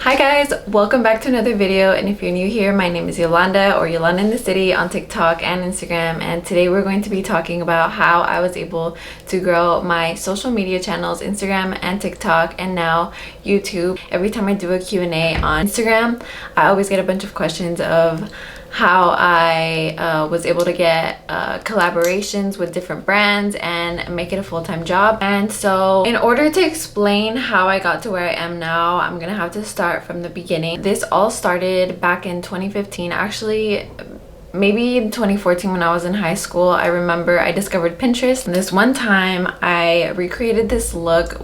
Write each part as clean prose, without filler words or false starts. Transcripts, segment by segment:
Hi guys, welcome back to another video, and if you're new here, my name is Yolanda, or Yolanda in the City on TikTok and Instagram, and today we're going to be talking about how I was able to grow my social media channels, Instagram and TikTok, and now YouTube. Every time I do a Q&A on Instagram, I always get a bunch of questions of how I was able to get collaborations with different brands and make it a full-time job. And so in order to explain how I got to where I am now, I'm gonna have to start from the beginning. This all started back in 2015, actually maybe in 2014 when I was in high school. I remember I discovered Pinterest, and this one time I recreated this look.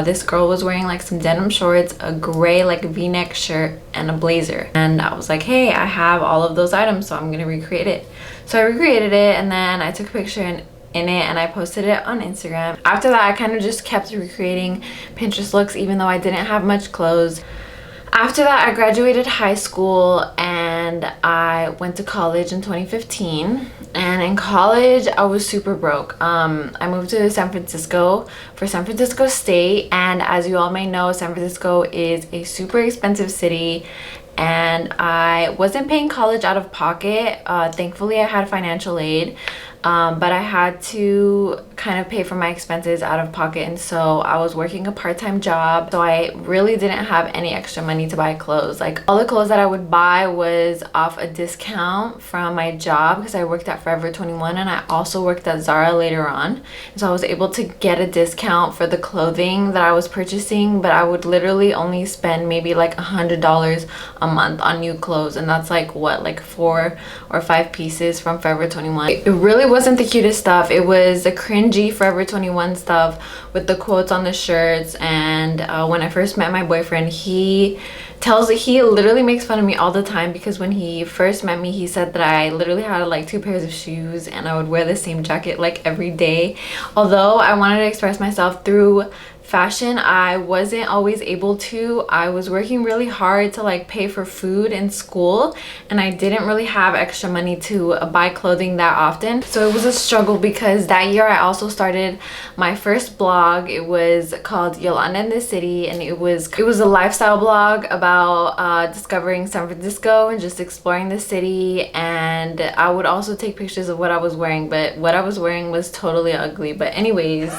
This girl was wearing like some denim shorts, a gray like v-neck shirt, and a blazer, and I was like, hey, I have all of those items, so I'm gonna recreate it. So I recreated it, and then I took a picture in it and I posted it on Instagram. After that, I kind of just kept recreating Pinterest looks even though I didn't have much clothes. After that, I graduated high school and I went to college in 2015. And in college, I was super broke. I moved to San Francisco for San Francisco State. And as you all may know, San Francisco is a super expensive city. And I wasn't paying college out of pocket. Thankfully, I had financial aid. But I had to kind of pay for my expenses out of pocket, and so I was working a part-time job, so I really didn't have any extra money to buy clothes. Like, all the clothes that I would buy was off a discount from my job because I worked at Forever 21 and I also worked at Zara later on, and so I was able to get a discount for the clothing that I was purchasing. But I would literally only spend maybe like $100 a month on new clothes, and that's like what, like 4 or 5 pieces from Forever 21. It really wasn't the cutest stuff. It was the cringy Forever 21 stuff with the quotes on the shirts. And when I first met my boyfriend, he literally makes fun of me all the time because when he first met me, he said that I literally had like 2 pairs of shoes and I would wear the same jacket like every day. Although I wanted to express myself through fashion, I wasn't always able to. I was working really hard to like pay for food in school, and I didn't really have extra money to buy clothing that often. So it was a struggle because that year I also started my first blog. It was called Yolanda in the City, and it was a lifestyle blog about discovering San Francisco and just exploring the city. And I would also take pictures of what I was wearing, but what I was wearing was totally ugly. But anyways,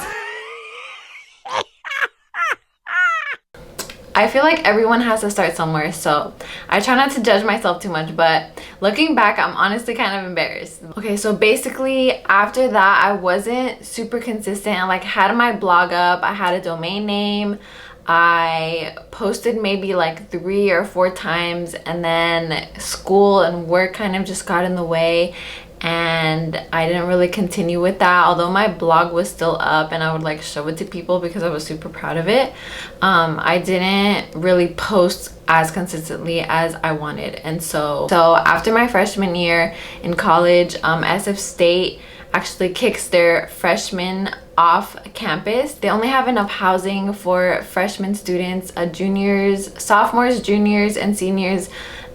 I feel like everyone has to start somewhere, so I try not to judge myself too much, but looking back, I'm honestly kind of embarrassed. Okay, so basically after that, I wasn't super consistent. I like had my blog up, I had a domain name, I posted maybe like 3 or 4 times, and then school and work kind of just got in the way, and I didn't really continue with that. Although my blog was still up and I would like show it to people because I was super proud of it, I didn't really post as consistently as I wanted. And so after my freshman year in college, SF State actually kicks their freshmen off campus. They only have enough housing for freshman students, juniors, sophomores, juniors, and seniors,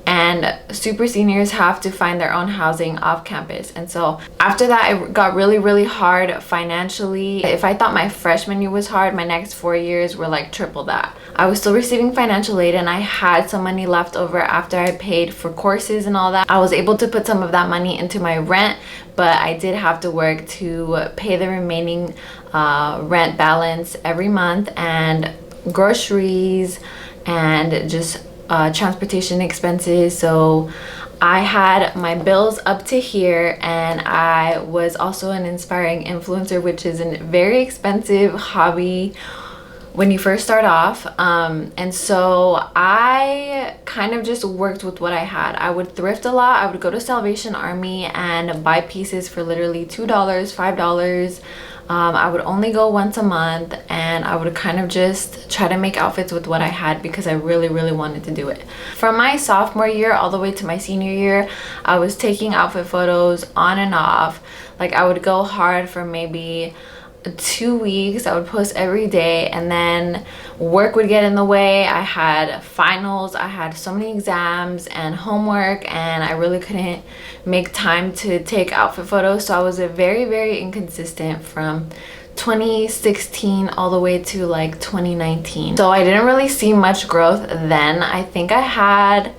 and super seniors have to find their own housing off campus. And so after that, it got really hard financially. If I thought my freshman year was hard, my next 4 years were like triple that. I was still receiving financial aid, and I had some money left over after I paid for courses and all that. I was able to put some of that money into my rent, but I did have to work to pay the remaining rent balance every month, and groceries, and just transportation expenses. So I had my bills up to here, and I was also an inspiring influencer, which is a very expensive hobby when you first start off. And so I kind of just worked with what I had. I would thrift a lot. I would go to Salvation Army and buy pieces for literally $2, $5. I would only go once a month, and I would kind of just try to make outfits with what I had because I really wanted to do it. From my sophomore year all the way to my senior year, I was taking outfit photos on and off. Like, I would go hard for maybe 2 weeks. I would post every day, and then work would get in the way. I had finals, I had so many exams and homework, and I really couldn't make time to take outfit photos. So I was very inconsistent from 2016 all the way to like 2019. So I didn't really see much growth then. I think I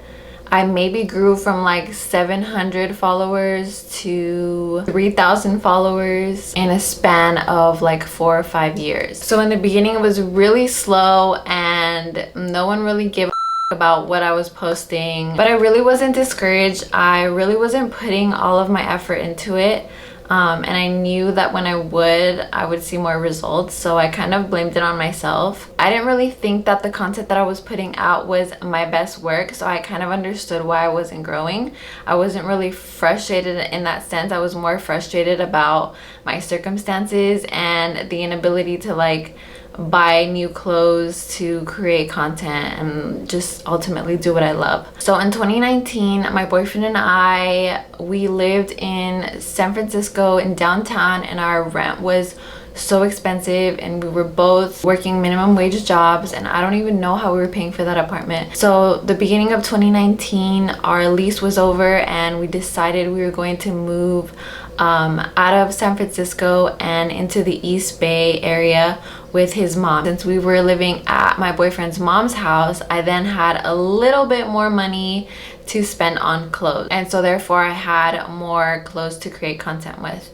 maybe grew from like 700 followers to 3,000 followers in a span of like 4 or 5 years. So in the beginning it was really slow and no one really gave a about what I was posting, but I really wasn't discouraged. I really wasn't putting all of my effort into it. And I knew that when I would see more results, so I kind of blamed it on myself. I didn't really think that the content that I was putting out was my best work, so I kind of understood why I wasn't growing. I wasn't really frustrated in that sense. I was more frustrated about my circumstances and the inability to like buy new clothes to create content and just ultimately do what I love. So in 2019, my boyfriend and I, we lived in San Francisco in downtown, and our rent was so expensive, and we were both working minimum wage jobs, and I don't even know how we were paying for that apartment. So the beginning of 2019, our lease was over and we decided we were going to move out of San Francisco and into the East Bay area with his mom. Since we were living at my boyfriend's mom's house, I then had a little bit more money to spend on clothes, and so therefore I had more clothes to create content with.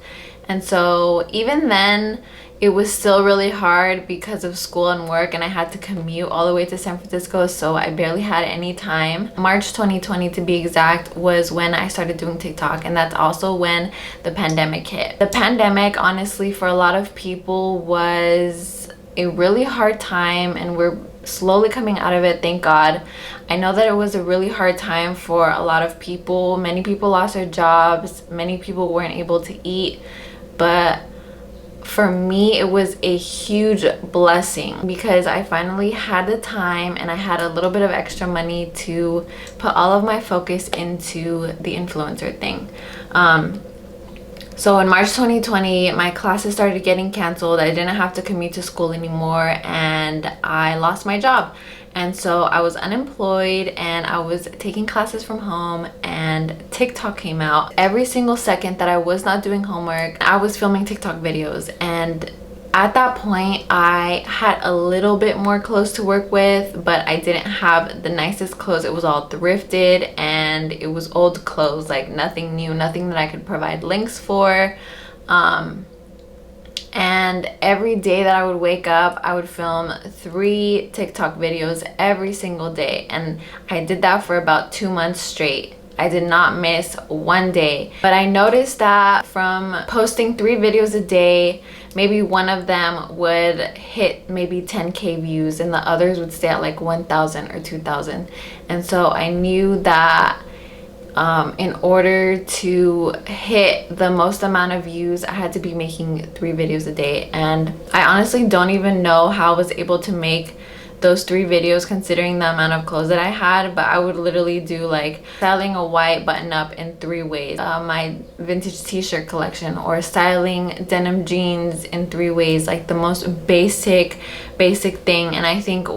And so even then, it was still really hard because of school and work, and I had to commute all the way to San Francisco, so I barely had any time. March 2020 to be exact was when I started doing TikTok, and that's also when the pandemic hit. The pandemic, honestly, for a lot of people was a really hard time, and we're slowly coming out of it, thank God. I know that it was a really hard time for a lot of people. Many people lost their jobs, many people weren't able to eat, but for me it was a huge blessing because I finally had the time and I had a little bit of extra money to put all of my focus into the influencer thing. So in March 2020, my classes started getting canceled. I didn't have to commute to school anymore, and I lost my job. And so I was unemployed and I was taking classes from home, and TikTok came out. Every single second that I was not doing homework, I was filming TikTok videos. And at that point, I had a little bit more clothes to work with, but I didn't have the nicest clothes. It was all thrifted and it was old clothes, like nothing new, nothing that I could provide links for. And every day that I would wake up, I would film 3 TikTok videos every single day, and I did that for about 2 months straight. I did not miss one day. But I noticed that from posting 3 videos a day, maybe one of them would hit maybe 10K views and the others would stay at like 1,000 or 2,000. And so I knew that in order to hit the most amount of views, I had to be making 3 videos a day. And I honestly don't even know how I was able to make those 3 videos considering the amount of clothes that I had, but I would literally do like styling a white button up in 3 ways, my vintage t-shirt collection, or styling denim jeans in 3 ways, like the most basic thing. And I think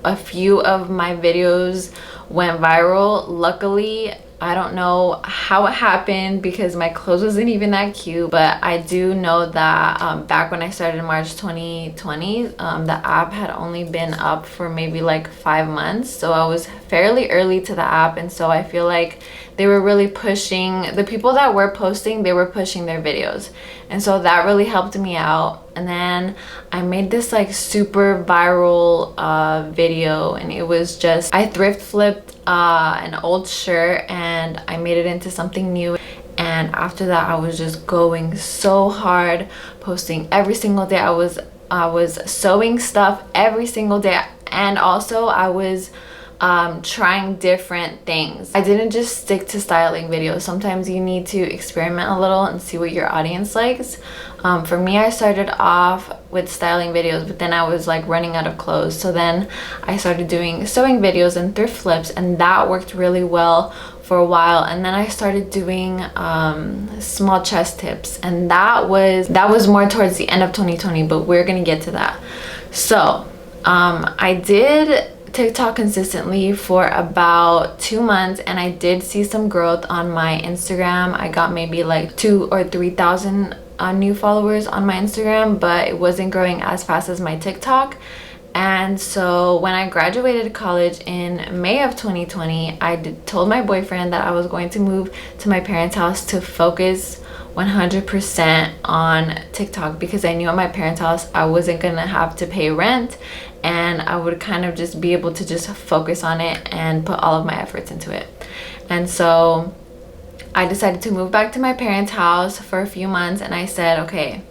a few of my videos went viral. Luckily, I don't know how it happened because my clothes wasn't even that cute, but I do know that back when I started in March 2020, the app had only been up for maybe like 5 months, so I was fairly early to the app. And so I feel like they were really pushing, the people that were posting, they were pushing their videos, and so that really helped me out. And then I made this like super viral video, and it was just, I thrift flipped an old shirt and I made it into something new. And after that, I was just going so hard, posting every single day. I was sewing stuff every single day, and also I was trying different things. I didn't just stick to styling videos. Sometimes you need to experiment a little and see what your audience likes. For me, I started off with styling videos, but then I was like running out of clothes, so then I started doing sewing videos and thrift flips, and that worked really well for a while. And then I started doing small chest tips, and that was more towards the end of 2020, but we're gonna get to that. So I did TikTok consistently for about 2 months, and I did see some growth on my Instagram. I got maybe like 2,000 or 3,000 new followers on my Instagram, but it wasn't growing as fast as my TikTok. And so when I graduated college in May of 2020, told my boyfriend that I was going to move to my parents' house to focus 100% on TikTok, because I knew at my parents' house I wasn't gonna have to pay rent, and I would kind of just be able to just focus on it and put all of my efforts into it. And so I decided to move back to my parents' house for a few months, and I said, okay,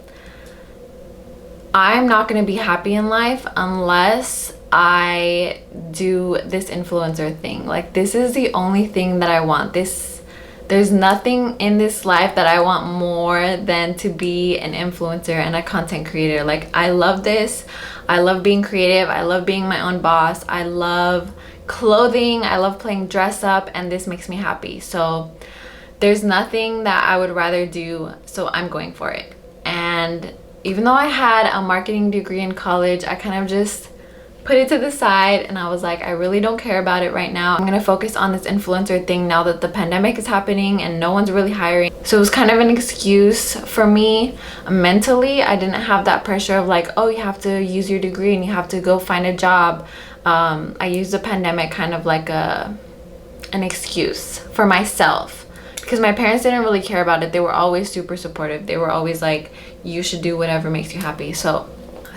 I'm not going to be happy in life unless I do this influencer thing. Like, this is the only thing that I want. There's nothing in this life that I want more than to be an influencer and a content creator. Like, I love this. I love being creative. I love being my own boss. I love clothing. I love playing dress up, and this makes me happy. So there's nothing that I would rather do, so I'm going for it. And even though I had a marketing degree in college, I kind of just put it to the side, and I was like, I really don't care about it right now. I'm gonna focus on this influencer thing now that the pandemic is happening and no one's really hiring. So it was kind of an excuse for me mentally. I didn't have that pressure of like, oh, you have to use your degree and you have to go find a job. I used the pandemic kind of like an excuse for myself, because my parents didn't really care about it. They were always super supportive. They were always like, you should do whatever makes you happy. So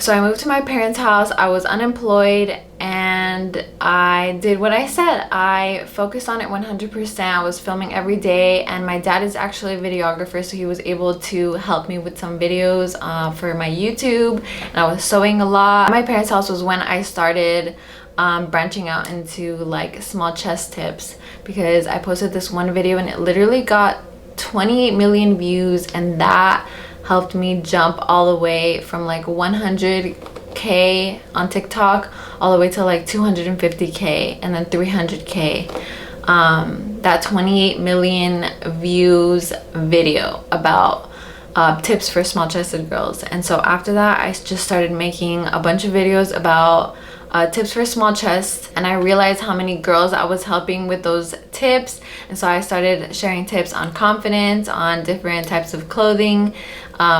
I moved to my parents' house. I was unemployed, and I did what I said. I focused on it 100%. I was filming every day, and my dad is actually a videographer, so he was able to help me with some videos for my YouTube, and I was sewing a lot. My parents' house was when I started branching out into like small chest tips, because I posted this one video and it literally got 28 million views, and that helped me jump all the way from like 100k on TikTok all the way to like 250k and then 300k. That 28 million views video about tips for small chested girls. And so after that, I just started making a bunch of videos about tips for small chests, and I realized how many girls I was helping with those tips. And so I started sharing tips on confidence, on different types of clothing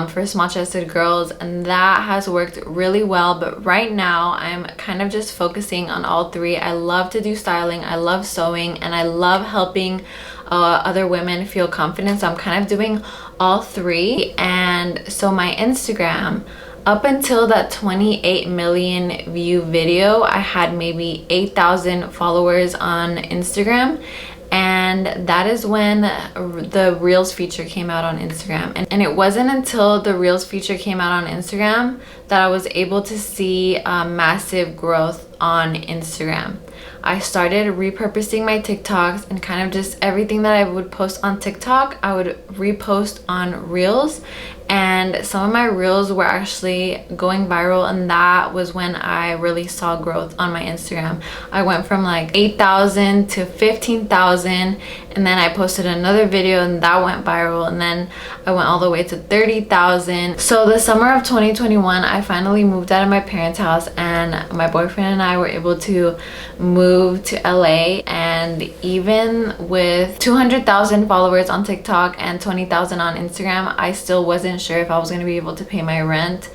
for small chested girls, and that has worked really well. But right now I'm kind of just focusing on all three. I love to do styling, I love sewing, and I love helping other women feel confident. So I'm kind of doing all three. And so my Instagram, up until that 28 million view video, I had maybe 8,000 followers on Instagram, and that is when the Reels feature came out on Instagram. And it wasn't until the Reels feature came out on Instagram that I was able to see massive growth on Instagram. I started repurposing my TikToks, and kind of just everything that I would post on TikTok, I would repost on Reels. And some of my Reels were actually going viral, and that was when I really saw growth on my Instagram. I went from like 8,000 to 15,000, and then I posted another video and that went viral, and then I went all the way to 30,000. So the summer of 2021, I finally moved out of my parents' house, and my boyfriend and I were able to move to LA. And even with 200,000 followers on TikTok and 20,000 on Instagram, I still wasn't sure if I was going to be able to pay my rent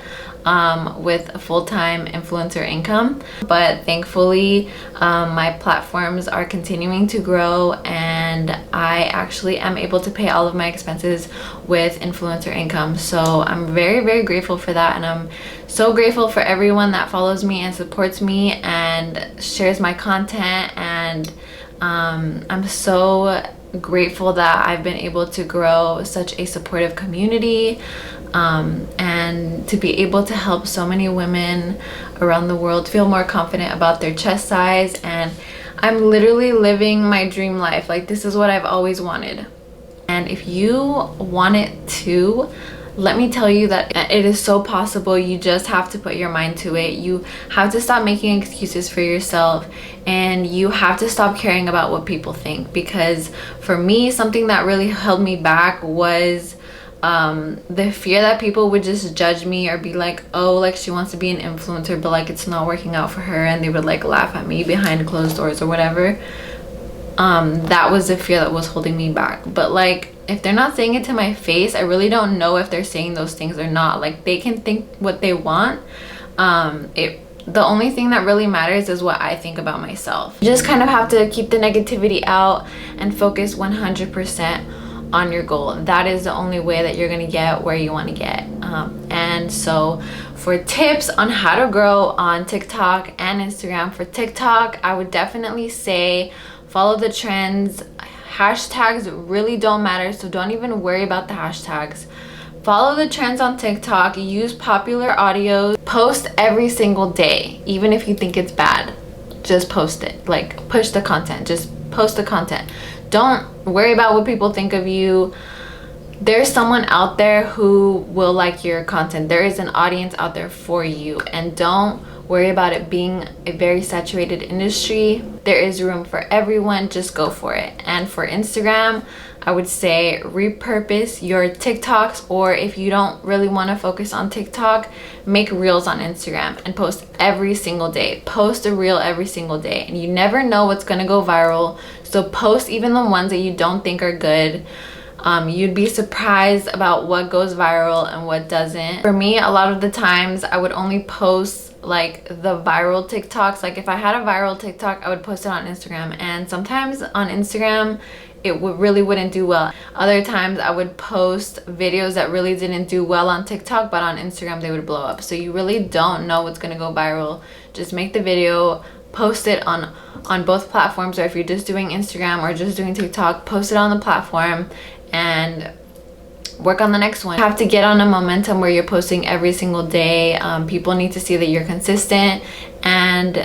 with a full-time influencer income. But thankfully my platforms are continuing to grow, and I actually am able to pay all of my expenses with influencer income. So I'm very, very grateful for that, and I'm so grateful for everyone that follows me and supports me and shares my content. And I'm so grateful that I've been able to grow such a supportive community, and to be able to help so many women around the world feel more confident about their chest size. And I'm literally living my dream life. Like, this is what I've always wanted. And if you want it too, let me tell you that it is so possible. You just have to put your mind to it. You have to stop making excuses for yourself, and you have to stop caring about what people think. Because for me, something that really held me back was the fear that people would just judge me or be like, oh, like she wants to be an influencer but like it's not working out for her, and they would like laugh at me behind closed doors or whatever. That was the fear that was holding me back. But like, if they're not saying it to my face, I really don't know if they're saying those things or not. Like, they can think what they want. The only thing that really matters is what I think about myself. You just kind of have to keep the negativity out and focus 100% on your goal. That is the only way that you're gonna get where you want to get. And so for tips on how to grow on TikTok and Instagram, for TikTok, I would definitely say follow the trends. Hashtags really don't matter, so don't even worry about the hashtags. Follow the trends on TikTok, use popular audios, post every single day, even if you think it's bad. Just post it. Like, push the content, just post the content. Don't worry about what people think of you. There's someone out there who will like your content. There is an audience out there for you, and don't worry about it being a very saturated industry. There is room for everyone. Just go for it. And for Instagram, I would say repurpose your TikToks, or if you don't really want to focus on TikTok, make reels on Instagram and post every single day. Post a reel every single day, and you never know what's gonna go viral. So post even the ones that you don't think are good. You'd be surprised about what goes viral and what doesn't. For me, a lot of the times I would only post like the viral TikToks. Like, if I had a viral TikTok, I would post it on Instagram, and sometimes on Instagram it really wouldn't do well. Other times I would post videos that really didn't do well on TikTok, but on Instagram they would blow up. So you really don't know what's gonna go viral. Just make the video, post it on both platforms, or if you're just doing Instagram or just doing TikTok, post it on the platform and work on the next one. You have to get on a momentum where you're posting every single day. People need to see that you're consistent. And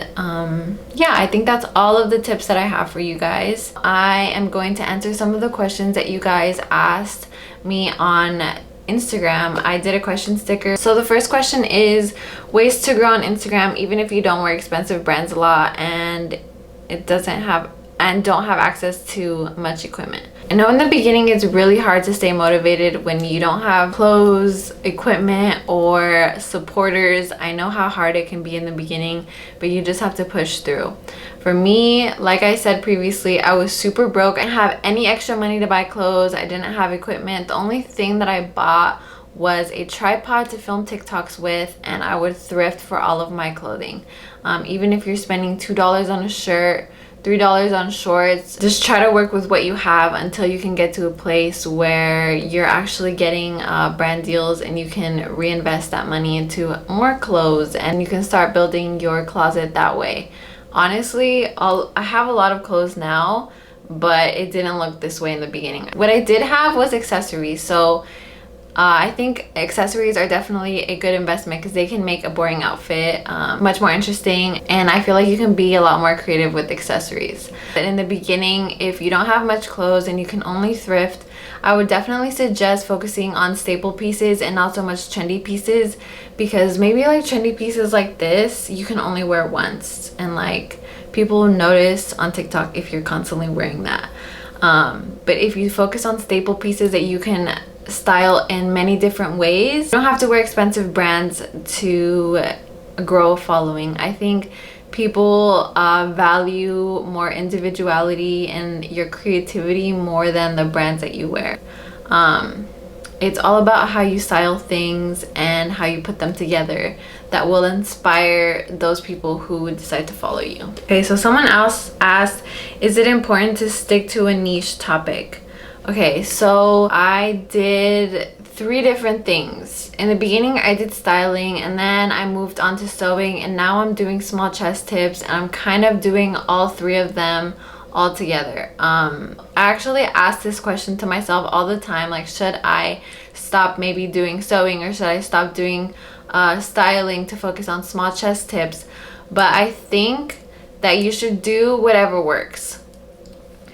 yeah, I think that's all of the tips that I have for you guys. I am going to answer some of the questions that you guys asked me on Instagram. I did a question sticker. So the first question is ways to grow on Instagram even if you don't wear expensive brands a lot and don't have access to much equipment. I know in the beginning it's really hard to stay motivated when you don't have clothes, equipment, or supporters. I know how hard it can be in the beginning, but you just have to push through. For me, like I said previously, I was super broke. I didn't have any extra money to buy clothes. I didn't have equipment. The only thing that I bought was a tripod to film TikToks with, and I would thrift for all of my clothing. Even if you're spending $2 on a shirt, $3 on shorts, just try to work with what you have until you can get to a place where you're actually getting brand deals and you can reinvest that money into more clothes, and you can start building your closet that way. Honestly, I have a lot of clothes now, but it didn't look this way in the beginning. What I did have was accessories. So I think accessories are definitely a good investment because they can make a boring outfit much more interesting, and I feel like you can be a lot more creative with accessories. But in the beginning, if you don't have much clothes and you can only thrift, I would definitely suggest focusing on staple pieces and not so much trendy pieces, because maybe like trendy pieces like this you can only wear once, and like people notice on TikTok if you're constantly wearing that. But if you focus on staple pieces that you can style in many different ways, you don't have to wear expensive brands to grow a following. I think people value more individuality and your creativity more than the brands that you wear. It's all about how you style things and how you put them together that will inspire those people who decide to follow you. Okay, so someone else asked, is it important to stick to a niche topic? Okay, so I did 3 different things. In the beginning, I did styling, and then I moved on to sewing, and now I'm doing small chest tips, and I'm kind of doing all 3 of them all together. I actually ask this question to myself all the time, like, should I stop maybe doing sewing, or should I stop doing styling to focus on small chest tips? But I think that you should do whatever works,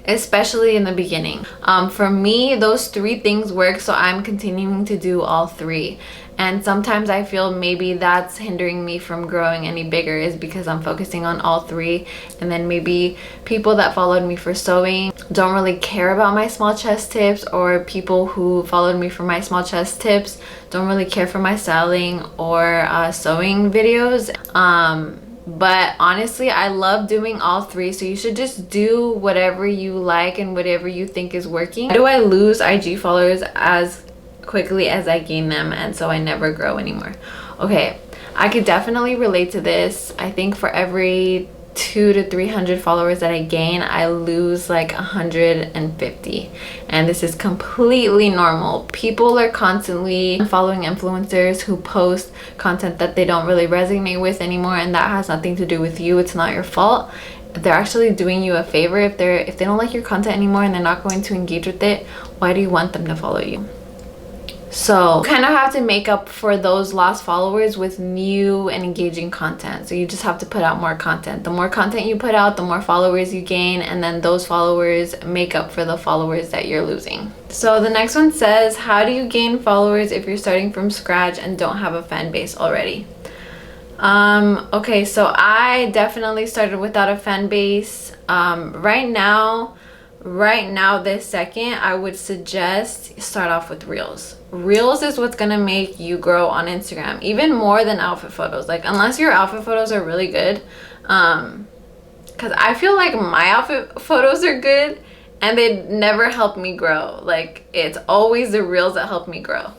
especially in the beginning. For me, those 3 things work, so I'm continuing to do all 3. And sometimes I feel maybe that's hindering me from growing any bigger, is because I'm focusing on all 3, and then maybe people that followed me for sewing don't really care about my small chest tips, or people who followed me for my small chest tips don't really care for my styling or sewing videos. But honestly, I love doing all three, so you should just do whatever you like and whatever you think is working. How do I lose IG followers as quickly as I gain them, and so I never grow anymore? Okay, I could definitely relate to this. I think for every 200 to 300 followers that I gain, I lose like 150, and this is completely normal. People are constantly following influencers who post content that they don't really resonate with anymore, and that has nothing to do with you. It's not your fault. They're actually doing you a favor. If they don't like your content anymore and they're not going to engage with it, why do you want them to follow you? So you kind of have to make up for those lost followers with new and engaging content. So you just have to put out more content. The more content you put out, the more followers you gain, and then those followers make up for the followers that you're losing. So the next one says, how do you gain followers if you're starting from scratch and don't have a fan base already? Okay, so I definitely started without a fan base. Right now, this second, I would suggest start off with Reels. Reels is what's gonna make you grow on Instagram, even more than outfit photos. Like, unless your outfit photos are really good, because I feel like my outfit photos are good and they never help me grow. Like, it's always the Reels that help me grow.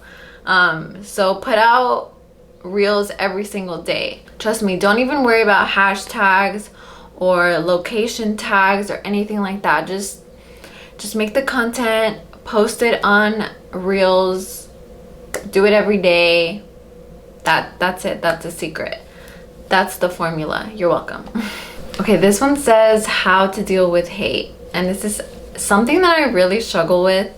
So put out Reels every single day. Trust me, don't even worry about hashtags or location tags or anything like that. Just make the content, post it on Reels, do it every day. That's it. That's the secret. That's the formula. You're welcome. Okay, this one says how to deal with hate. And this is something that I really struggle with,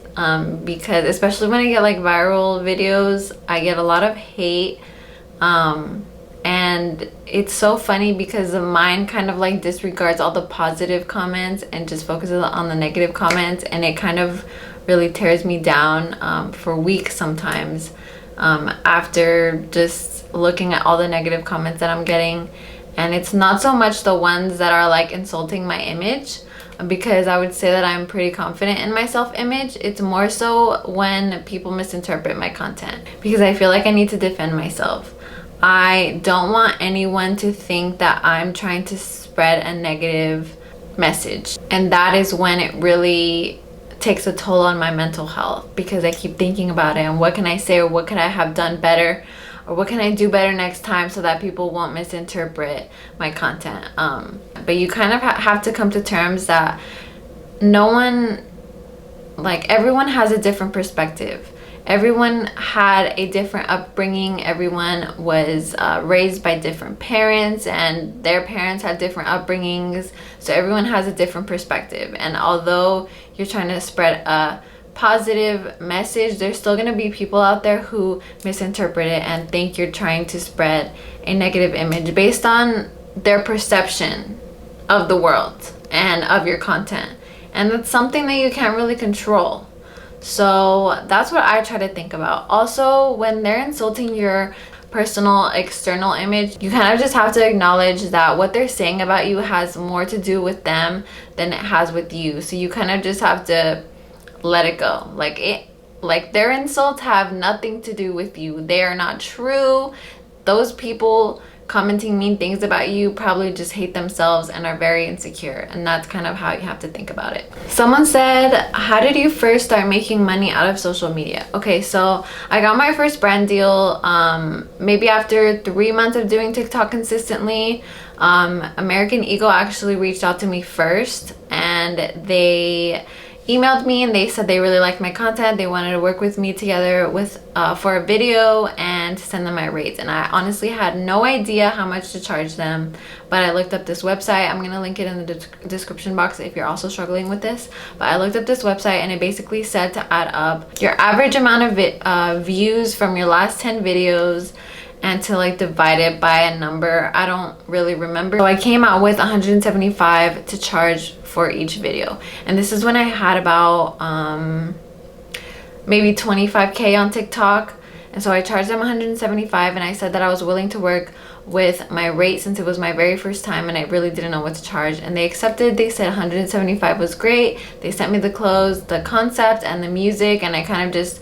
because especially when I get like viral videos, I get a lot of hate. And it's so funny because the mind kind of like disregards all the positive comments and just focuses on the negative comments, and it kind of really tears me down for weeks sometimes, after just looking at all the negative comments that I'm getting. And it's not so much the ones that are like insulting my image, because I would say that I'm pretty confident in my self-image. It's more so when people misinterpret my content, because I feel like I need to defend myself. I don't want anyone to think that I'm trying to spread a negative message, and that is when it really takes a toll on my mental health, because I keep thinking about it and what can I say, or what could I have done better, or what can I do better next time so that people won't misinterpret my content. But you kind of have to come to terms that everyone has a different perspective. Everyone had a different upbringing. Everyone was raised by different parents, and their parents had different upbringings. So everyone has a different perspective. And although you're trying to spread a positive message, there's still going to be people out there who misinterpret it and think you're trying to spread a negative image based on their perception of the world and of your content. And that's something that you can't really control. So that's what I try to think about. Also, when they're insulting your personal external image, you kind of just have to acknowledge that what they're saying about you has more to do with them than it has with you. So you kind of just have to let it go. Like their insults have nothing to do with you. They are not true. Those people commenting mean things about you probably just hate themselves and are very insecure, and that's kind of how you have to think about it. Someone said, how did you first start making money out of social media? Okay, so I got my first brand deal maybe after 3 months of doing TikTok consistently. American Eagle actually reached out to me first, and they emailed me and they said they really liked my content. They wanted to work with me together for a video and to send them my rates. And I honestly had no idea how much to charge them, but I looked up this website. I'm gonna link it in the description box if you're also struggling with this. But I looked up this website, and it basically said to add up your average amount of views from your last 10 videos and to like divide it by a number. I don't really remember. So I came out with 175 to charge for each video, and this is when I had about maybe 25k on TikTok. And so I charged them 175, and I said that I was willing to work with my rate since it was my very first time and I really didn't know what to charge, and they accepted. They said 175 was great. They sent me the clothes, the concept, and the music, and I kind of just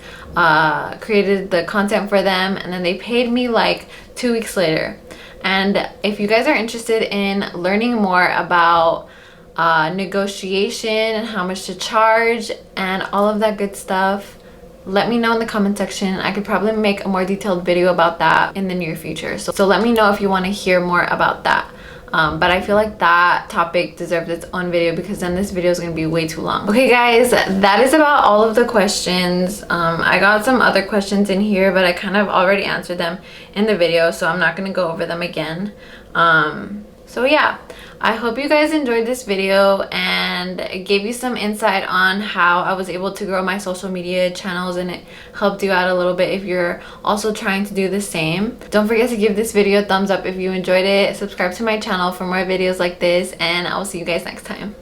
created the content for them, and then they paid me like 2 weeks later. And if you guys are interested in learning more about negotiation and how much to charge and all of that good stuff, let me know in the comment section. I could probably make a more detailed video about that in the near future. So let me know if you want to hear more about that. But I feel like that topic deserves its own video because then this video is going to be way too long. Okay guys, that is about all of the questions. I got some other questions in here, but I kind of already answered them in the video, so I'm not going to go over them again. So yeah, I hope you guys enjoyed this video and it gave you some insight on how I was able to grow my social media channels, and it helped you out a little bit if you're also trying to do the same. Don't forget to give this video a thumbs up if you enjoyed it. Subscribe to my channel for more videos like this, and I will see you guys next time.